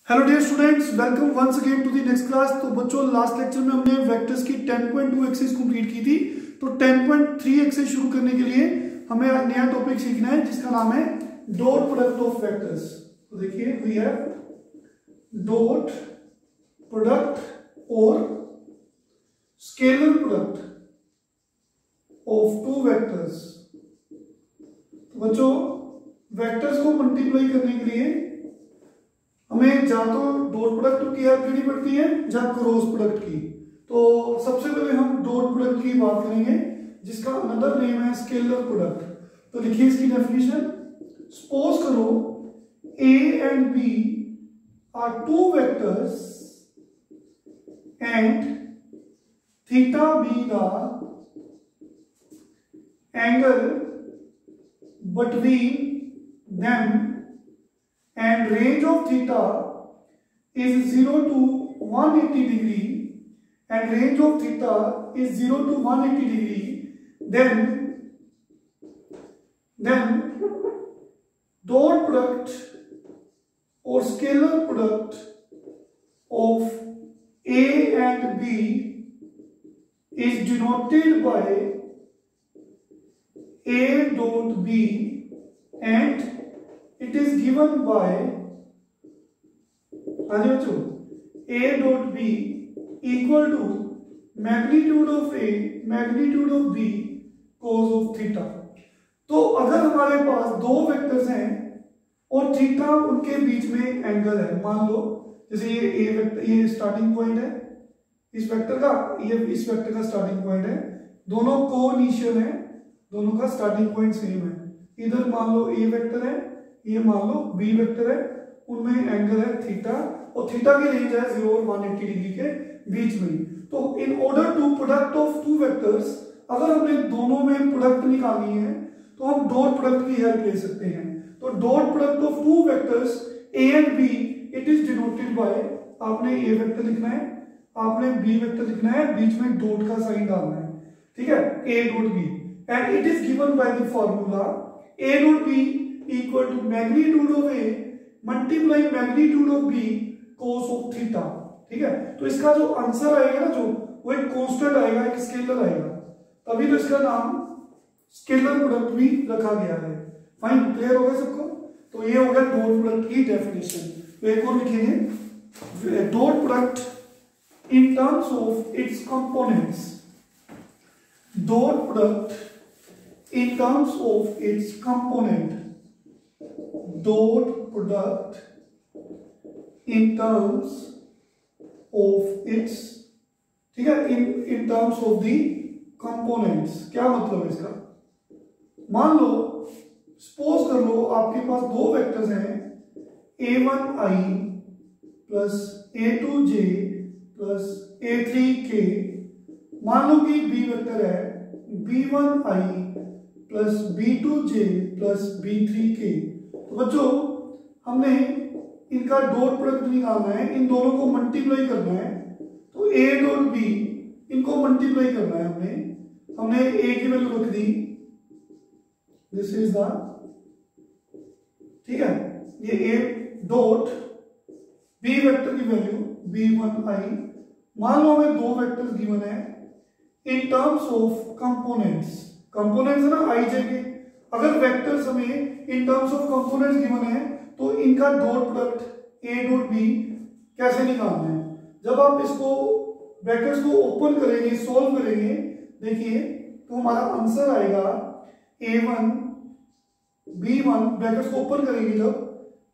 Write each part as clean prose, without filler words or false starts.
Hello dear students, welcome once again to the next class. तो बच्चों, last lecture में हमने वेक्टर्स की 10.2 एक्सरसाइज कंप्लीट की थी। तो 10.3 एक्सरसाइज शुरू करने के लिए हमें एक नया टॉपिक सीखना है जिसका नाम है डॉट प्रोडक्ट ऑफ वेक्टर्स। तो देखिए, वी हैव डॉट प्रोडक्ट और scalar product of two vectors. तो बच्चों, वेक्टर्स को मल्टीप्लाई करने के लिए हमें जहां तो डॉट प्रोडक्ट की हेल्प लेनी पड़ती है, जहां क्रॉस प्रोडक्ट की। तो सबसे पहले हम डॉट प्रोडक्ट की बात करेंगे जिसका अनदर नेम है स्केलर प्रोडक्ट। तो लिखिए इसकी डेफिनेशन। सपोज करो a and b are two vectors and theta be the angle between them and range of theta is 0 to 180 degree and range of theta is 0 to 180 degree, then dot product or scalar product of A and B is denoted by A dot B and it is given by A dot B equal to magnitude of A magnitude of B cos of theta। तो अगर हमारे पास दो vectors हैं और theta उनके बीच में angle है, मान लो जैसे ये ए वेक्टर, ये स्टार्टिंग पॉइंट है इस वेक्टर का, ये इस वेक्टर का स्टार्टिंग पॉइंट है, दोनों को-इनिशियल है, दोनों का स्टार्टिंग पॉइंट सेम है। इधर मान लो ए वेक्टर है, ये मान लो बी वेक्टर है, उनमें एंगल है थीटा और थीटा की रेंज है 0 और 180 डिग्री के बीच में। तो in order to product of two vectors, अगर हमने दोनों में प्रोडक्ट निकालनी है तो हम डॉट प्रोडक्ट की हेल्प ले सकते हैं। तो dot product of two vectors a and b, it is denoted by, आपने ए वेक्टर लिखना है, आपने बी वेक्टर लिखना है, बीच में डॉट का साइन डालना है, ठीक है, a dot b, and it is given by the formula a dot b equal to magnitude of A multiply magnitude of B cos of theta। ठीक है, तो इसका जो आंसर आएगा ना, जो वो एक कांस्टेंट आएगा, एक स्केलर आएगा, तभी तो इसका नाम स्केलर प्रोडक्ट भी रखा गया है। फाइन, क्लियर हो गया सबको? तो ये हो गया डॉट प्रोडक्ट की डेफिनेशन। तो एक और लिखेंगे, dot product in terms of its components, dot product in terms of its component, dot product in terms of its, ठीक है, in terms of the components। क्या मतलब है इसका? मान लो, सपोज कर लो आपके पास दो वेक्टर्स हैं a1i plus a2j plus a3k। मान लो कि b वेक्टर है b1i plus b2j plus b3k। तो बच्चों, हमने इनका डॉट प्रोडक्ट निकालना है, इन दोनों को मल्टीप्लाई करना है। तो ए डॉट बी, इनको मल्टीप्लाई करना है, हमने ए की वैल्यू रख दी, दिस इज द, ठीक है, ये ए डॉट बी वेक्टर की वैल्यू b1i। मान लो हमें दो वेक्टर्स गिवन है in terms of components, components है ना i j के। अगर वेक्टर्स हमें in terms of components given है तो इनका dot product a dot b कैसे निकालना है? जब आप इसको ब्रैकेट्स को ओपन करेंगे, सॉल्व करेंगे, देखिए तो हमारा आंसर आएगा a1 b1, ब्रैकेट्स को ओपन करेंगे जब,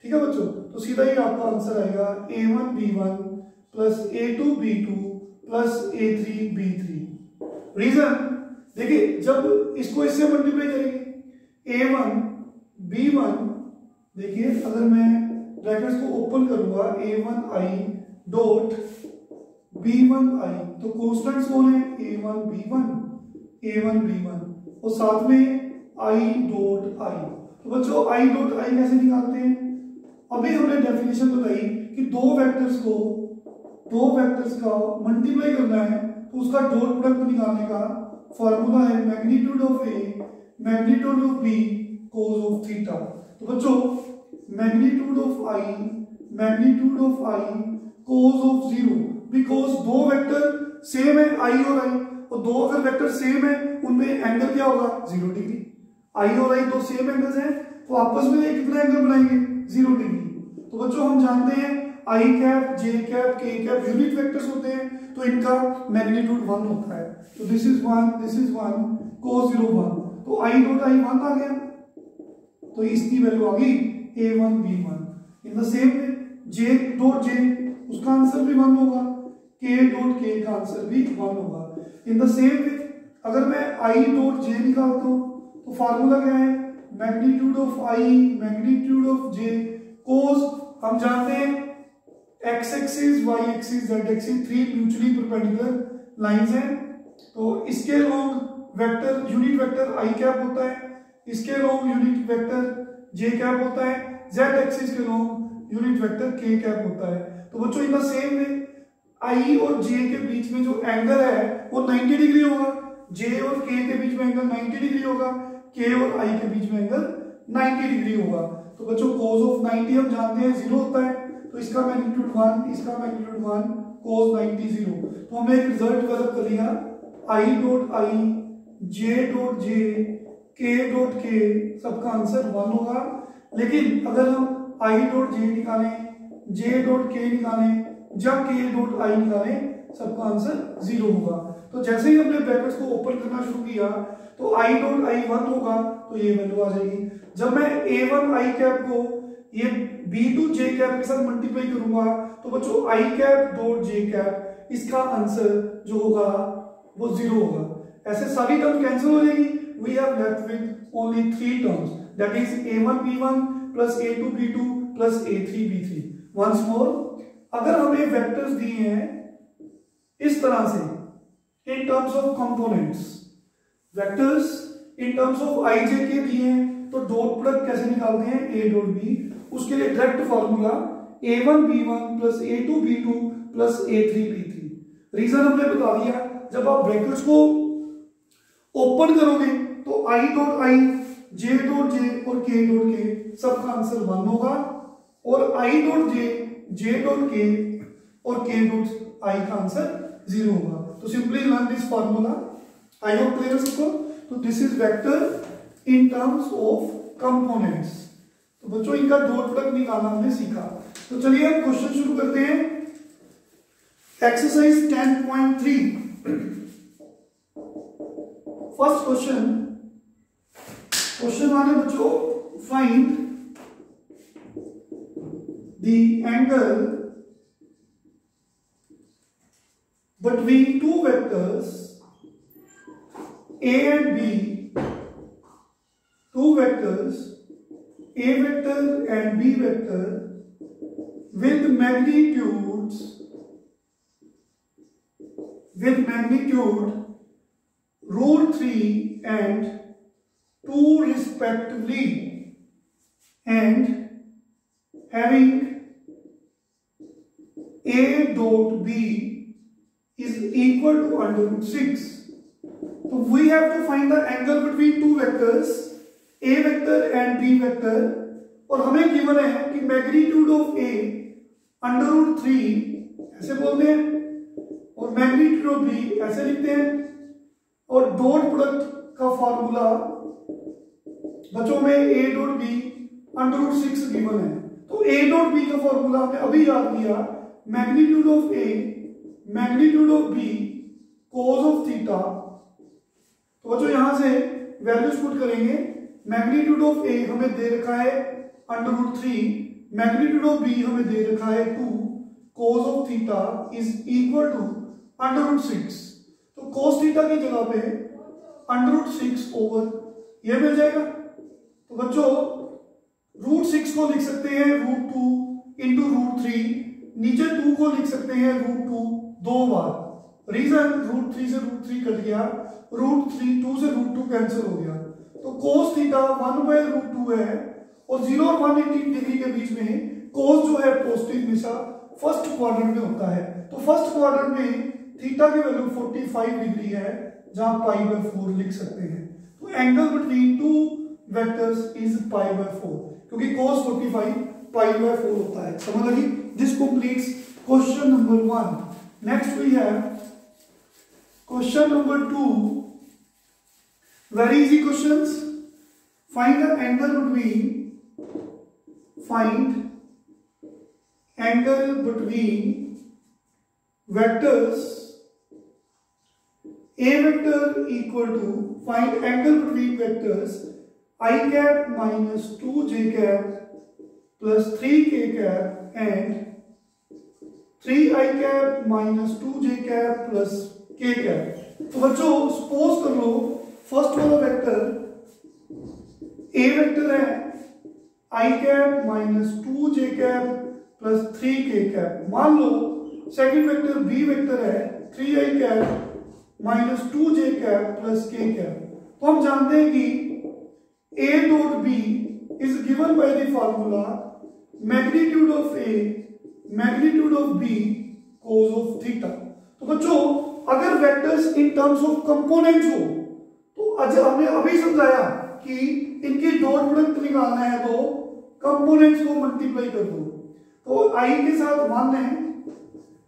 ठीक है बच्चों, तो सीधा ही आपका आंसर आएगा a1 b1 plus a2 b2 plus a3 b3। Reason देखिए, जब इसको इससे मल्टीप्लाई करेंगे a1 b1, देखिए अगर मैं ब्रैकेट्स को ओपन करूंगा a1i डॉट b1i, तो कांस्टेंट्स कौन है? a1 b1 और साथ में i डॉट i। तो बच्चों, i डॉट i कैसे निकालते हैं? अभी हमने डेफिनेशन बताई कि दो वेक्टर्स का मल्टीप्लाई करना है तो उसका डॉट प्रोडक्ट निकालने का फॉर्मूला है magnitude of a magnitude of b cos of theta. तो बच्चों, magnitude of i magnitude of i cos of 0, because दो वेक्टर सेम है आई और आई, और दो अगर वेक्टर सेम है उनमें एंगल क्या होगा 0 डिग्री। आई और आई दो सेम एंगल्स हैं तो आपस में ये कितना एंगल बनाएंगे 0 डिग्री। तो बच्चों हम जानते हैं आई कैप जे कैप के कैप यूनिट वेक्टर्स होते हैं तो इनका मैग्नीट्यूड 1 होता है। तो दिस इज 1 cos 0 1, तो आई डॉट आई 1 आ गया, तो इसकी वैल्यू आ गई a1 b1। In the same way J dot J उसका आंसर भी 1 होगा, k डॉट के का आंसर भी 1 होगा। इन द सेम वे अगर मैं i डॉट जे निकालता हूं तो फार्मूला क्या है magnitude of i magnitude of j cos, हम जानते हैं x axis y axis z axis 3 mutually perpendicular lines हैं, तो इसके long vector unit vector i cap होता है, इसके long unit vector j cap होता है, z एक्सिस के long unit vector k cap होता है। तो बच्चों इन द सेम वे i और j के बीच में जो एंगल है वो 90 डिग्री होगा, j और k के बीच में एंगल 90 डिग्री होगा, k और i के बीच में एंगल 90 डिग्री होगा। तो बच्चों cos ऑफ 90 हम जानते हैं 0 होता है, तो इसका मैग्नीट्यूड 1 इसका मैग्नीट्यूड 1 cos 90 0। तो हमने एक रिजल्ट डेवलप कर लिया i dot i j dot j k dot k सबका आंसर 1 होगा। लेकिन अगर हम i डॉट j निकालें j डॉट k निकालें जब k डॉट i निकालें सबका आंसर 0 होगा। तो जैसे ही हमने ब्रैकेट्स को ओपन करना शुरू किया तो i डॉट i 1 होगा तो ये वैल्यू आ जाएगी। जब मैं a1 i कैप को ये b2 j कैप के साथ मल्टीप्लाई करूंगा तो बच्चों i cap dot j cap इसका आंसर जो होगा वो 0 होगा। ऐसे सारी टर्म कैंसिल हो जाएगी, we have left with only 3 terms that is a1 b1 plus a2 b2 plus a3 b3। Once more अगर हमें वेक्टर्स दिए हैं इस तरह से in terms of components, vectors in terms of i j के दिए हैं तो डॉट प्रोडक्ट कैसे निकालते हैं a डॉट b, उसके लिए direct formula a1 b1 plus a2 b2 plus a3 b3। Reason हमने बता दिया, जब आप ब्रैकेट्स को ओपन करोगे तो i dot i j dot j और k डॉट k सबका आंसर 1 होगा, और i dot j dot k और k डॉट i का आंसर 0 होगा। तो simply learn this formula, I hope clear सबको। तो this is vector in terms of components. तो बच्चों इनका डॉट प्रोडक्ट निकालना हमने सीखा। तो चलिए हम क्वेश्चन शुरू करते हैं। एक्सरसाइज 10.3 फर्स्ट क्वेश्चन माने बच्चों find the angle between two vectors a and b, two vectors a vector and b vector with magnitude √3 and 2 respectively, and having a dot b is equal to √6. So we have to find the angle between two vectors a vector and b vector, और हमें given है कि magnitude of a √3 ऐसे बोलते हैं और magnitude of b ऐसे लिखते हैं, और डॉट प्रोडक्ट का फार्मूला बच्चों में a डॉट b √6 गिवन है। तो a डॉट b का फार्मूला हमने अभी याद किया, magnitude of a magnitude of b cos of theta. तो बच्चों यहां से वैल्यूज पुट करेंगे, मैग्नीट्यूड ऑफ a हमें दे रखा है √3, मैग्नीट्यूड ऑफ b हमें दे रखा है 2, cos of theta is equal to √6। तो cos थीटा की जगह पे √6 ओवर ये मिल जाएगा। तो बच्चों √6 को लिख सकते हैं √2 इंटू √3, नीचे 2 को लिख सकते हैं √2 दो बार। रीजन √3 से √3 कट गया, √3 2 से √2 कैंसिल हो गया, तो cos थीटा 1/√2 है, और 0 और 180 डिग्री के बीच में cos जो है पॉजिटिव हमेशा फर्स्ट क्वाड्रेंट में होता है। तो फर्स्ट क्वाड्रेंट में थीटा की वैल्यू 45 डिग्री है, जहां π/4 लिख सकते हैं। तो angle between two vectors is π/4, क्योंकि cos 45 π/4 होता है। समझ लगी? This completes question number 1। Next we have question number 2। Very easy questions. Find the angle between vectors A vector equal to, find angle between vectors I cap minus 2j cap plus 3k cap and 3i cap minus 2j cap plus k cap। तो बच्चों suppose कर लो first वाला vector A vector है I cap minus 2j cap plus 3k cap. मान लो second vector B vector है 3i cap minus 2j cap plus k cap. तो हम जानते हैं कि A dot B is given by the formula magnitude of A magnitude of B cos of theta. तो बच्चों अगर vectors in terms of components हो तो हमने अभी समझाया कि इनकी डॉट प्रोडक्ट निकालना है तो कंपोनेंट्स को मल्टीप्लाई कर दो। तो I के साथ मान लें,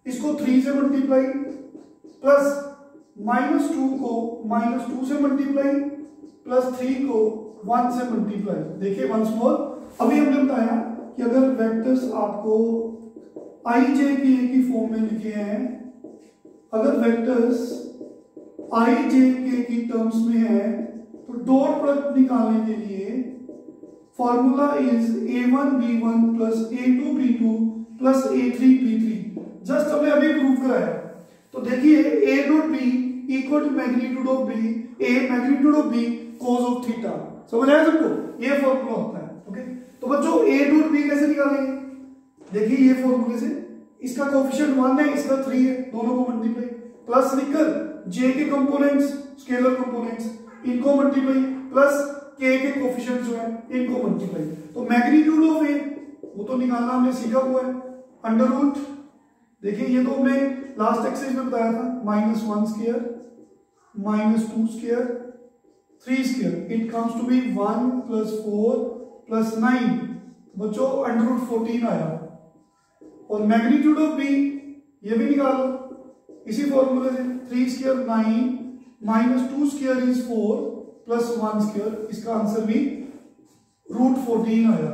इसको 3 से मल्टीप्लाई प्लस -2 को -2 से मल्टीप्लाई प्लस 3 को 1 से मल्टीप्लाई। देखिए वंस मोर, अभी हमने बताया कि अगर वेक्टर्स आपको i j k की फॉर्म में लिखे हैं, अगर वेक्टर्स i j k की टर्म्स में है तो डॉट प्रोडक्ट निकालने के लिए formula is a1 b1 plus a2 b2 plus a3 b3। Just हमने अभी प्रूव कराया। तो देखिए a dot b equal to magnitude of b, a magnitude of b cos of theta. समझ आया सबको? ये फॉर्मूला होता है। ओके, तो बच्चों a डॉट b कैसे निकालेंगे? देखिए ये फॉर्मूले से इसका कोएफिशिएंट 1 है, इसका 3 है, दोनों को मल्टीप्लाई प्लस लिखकर j के कंपोनेंट्स स्केलर कंपोनेंट्स इनको मल्टीप्लाई प्लस k के कोएफिशिएंट जो है इनको मल्टीप्लाई। तो मैग्नीट्यूड ऑफ a वो तो निकालना हमने सीखा हुआ है, अंडर रूट। देखिए ये तो हमने लास्ट एक्सरसाइज में बताया था, -1 square -2 square 3 square it comes to be 1 + 4 + 9। बच्चों अंडर रूट 14 आया। और मैग्नीट्यूड ऑफ b ये भी निकालो इसी फॉर्मूले से, 3 स्क्वायर 9 -2 स्क्वायर इज 4 + 1 स्क्वायर, इसका आंसर भी √14 आया।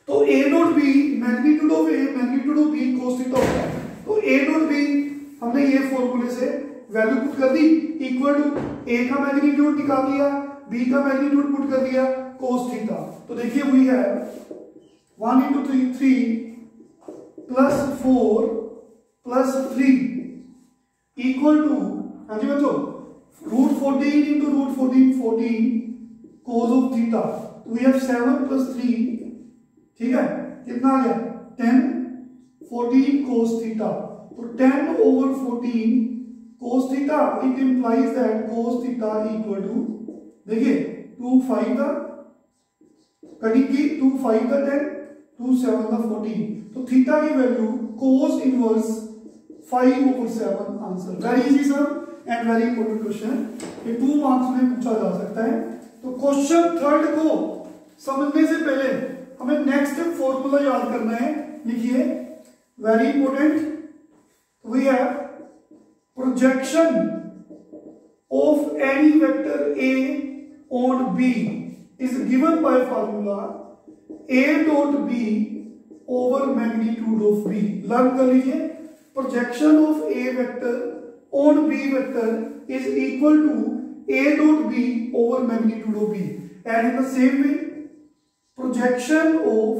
तो a dot b magnitude of a magnitude of b cos theta होता है। तो a डॉट b हमने ये फॉर्मूले से वैल्यू पुट कर दी, इक्वल टू a का मैग्नीट्यूड निकाल लिया, b का मैग्नीट्यूड पुट कर दिया cos थीटा। तो देखिए वी है 1 × 3 + 4 + 3 इक्वल टू, हाँ जी बच्चों, √14 × √14 14 cos ऑफ थीटा। तो वी हैव 7 + 3, ठीक है, कितना आ गया 10 14 cos थीटा। तो 10/14 cos theta, it implies that cos theta equal to, देखिए 2 5 का कटिंग की, 2 5 का 10 2 7 का 14। तो थीटा की value cos inverse 5/7 answer. Very easy sir and very important question, ये 2 मार्क्स में पूछा जा सकता है। तो क्वेश्चन थर्ड को समझने से पहले हमें नेक्स्ट फॉर्मूला याद करना है। लिखिए very important, we have projection of any vector a on b is given by formula a dot b over magnitude of b। Learn कर लीजिए, projection of a vector on b vector is equal to a dot b over magnitude of b। And in the same way projection of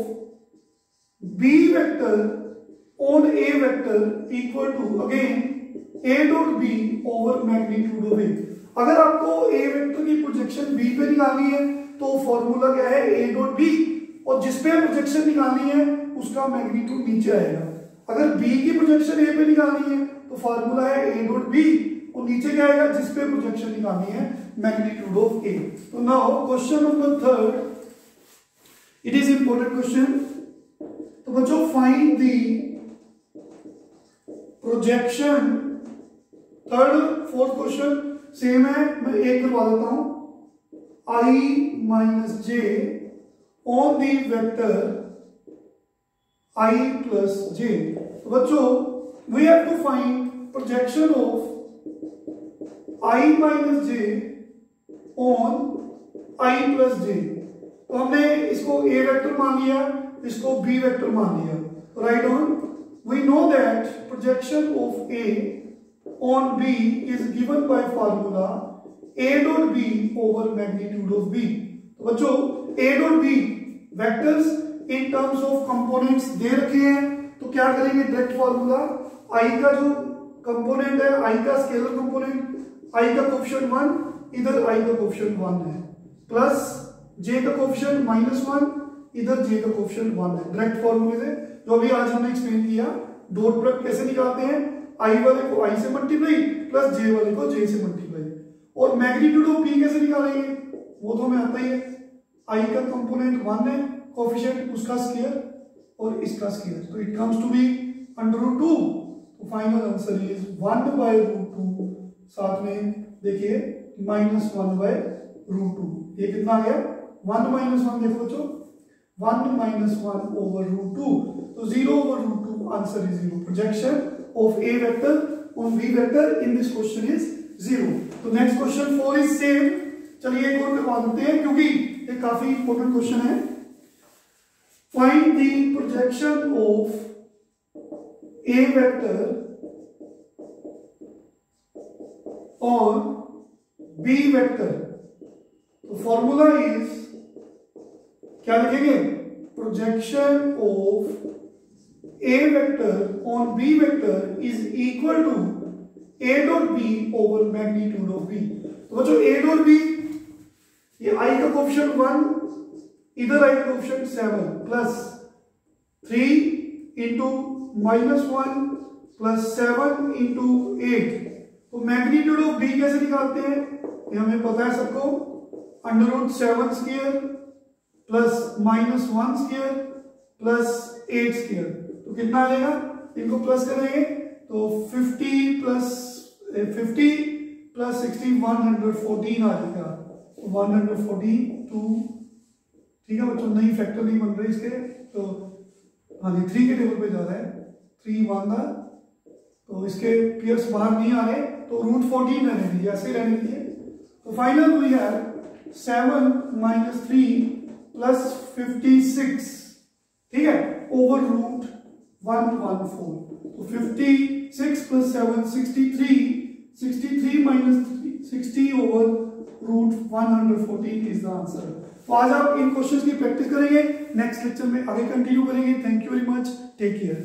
b vector on a vector equal to again a dot b over magnitude of a। अगर आपको a vector की projection b पे निकालनी है तो formula क्या है, a dot b, और जिस पे प्रोजेक्शन निकालनी है उसका मैग्नीट्यूड नीचे आएगा। अगर b की प्रोजेक्शन a पे निकालनी है तो फॉर्मूला है a डॉट b, और नीचे क्या आएगा, जिस पे प्रोजेक्शन निकालनी है मैग्नीट्यूड ऑफ a। तो now question number third, it is important question. तो बच्चों find the projection, third fourth question same है, मैं एक करवा देता हूं, i - j on the vector I plus j। तो बच्चों we have to find projection of I minus j on I plus j। तो हमने इसको a वेक्टर मान लिया, इसको b वेक्टर मान लिया। Right on, we know that projection of a on b is given by formula a dot b over magnitude of b। तो बच्चों a dot b vectors in terms of components दे रखे हैं, तो क्या करेंगे डायरेक्ट फॉर्मूला, i का जो कंपोनेंट है, i का स्केलर कंपोनेंट, i का कोएफिशिएंट 1, इधर i का कोएफिशिएंट 1 है, प्लस j का कोएफिशिएंट -1, इधर j का कोएफिशिएंट 1 है। डायरेक्ट फॉर्मूले से जो अभी आज हमने एक्सप्लेन किया, डॉट प्रोडक्ट कैसे निकालते हैं, i वाले को i से मल्टीप्लाई प्लस j वाले को j से मल्टीप्लाई। और मैग्नीट्यूड ऑफ b कैसे निकालेंगे, वो तो हमें आता ही है, i का कंपोनेंट 1 है, कोएफिशिएंट उसका स्क्वायर और इसका स्क्वायर, तो इट कम्स टू बी √2। तो फाइनल आंसर इज 1/√2, साथ में देखिए -1/√2। ये कितना आ गया, 1 - 1 देखो बच्चों, 1 - 1/√2, तो 0/√2 answer is 0। Projection of a vector on b vector in this question is 0। तो नेक्स्ट क्वेश्चन 4 इज सेम। चलिए एक और करवा देते हैं क्योंकि ये काफी इंपॉर्टेंट क्वेश्चन है। Find the projection of a vector on b vector. तो फॉर्मूला इज क्या लिखेंगे, projection of a vector on b vector is equal to a dot b over magnitude of b। तो बच्चों a डॉट b, ये i का coefficient 1, इधर i का coefficient 7 plus 3 into -1 plus 7 into 8। तो मैग्नीट्यूड ऑफ b कैसे निकालते हैं, ये हमें पता है सबको, √7 square plus -1 square plus 8 square. तो कितना आ जाएगा, इनको प्लस करेंगे तो 50 प्लस 60 114 आ जाएगा। 114 2, ठीक है बच्चों, नहीं फैक्टर नहीं बन रहे इसके, तो हाँ जी 3 के टेबल पे जा रहा है, 3 1 था, तो इसके पेयर्स बाहर नहीं आ रहे, तो √14 रहने दीजिए, ऐसे रहने दीजिए। तो फाइनल वी हैव 7 - 3 प्लस 56, ठीक है, ओवर √114। तो 56 plus 7 63 minus 60 over √114 is the answer. तो आज आप इन क्वेश्चंस की प्रैक्टिस करेंगे, नेक्स्ट लेक्चर में आगे कंटिन्यू करेंगे। Thank you very much, take care.